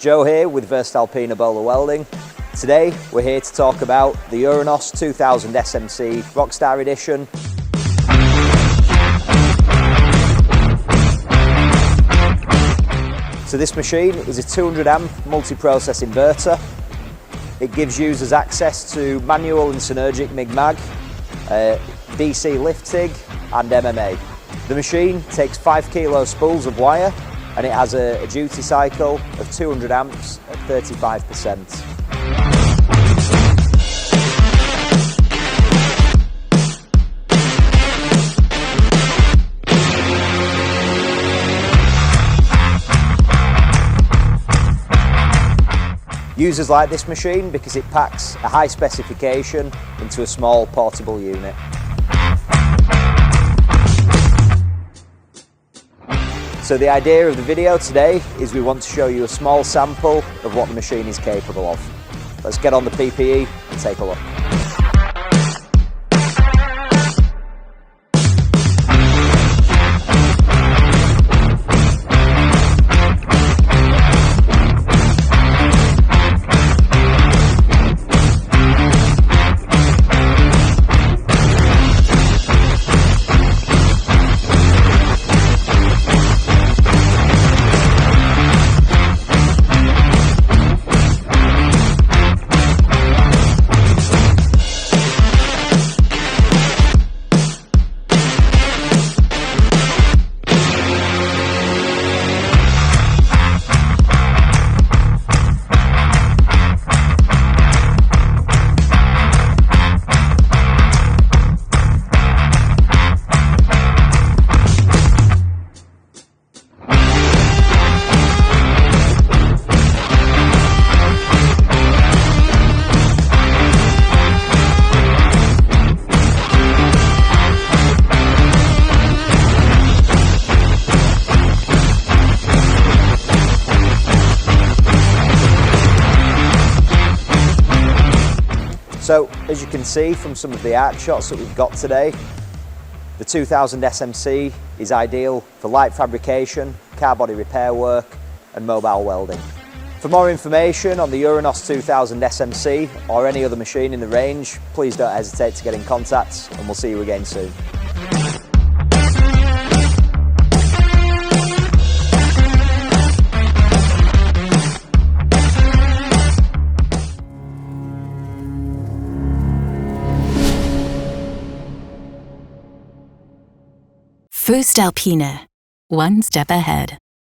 Joe here with voestalpine Bowler Welding. Today we're here to talk about the URANOS 2000 SMC Rockstar Edition. So this machine is a 200 amp multi-process inverter. It gives users access to manual and synergic MIG-MAG, DC lift TIG and MMA. The machine takes 5 kilo spools of wire and it has a duty cycle of 200 amps at 35%. Users like this machine because it packs a high specification into a small portable unit. So the idea of the video today is we want to show you a small sample of what the machine is capable of. Let's get on the PPE and take a look. So, as you can see from some of the art shots that we've got today, the 2000 SMC is ideal for light fabrication, car body repair work and mobile welding. For more information on the URANOS 2000 SMC or any other machine in the range, please don't hesitate to get in contact and we'll see you again soon. voestalpine, one step ahead.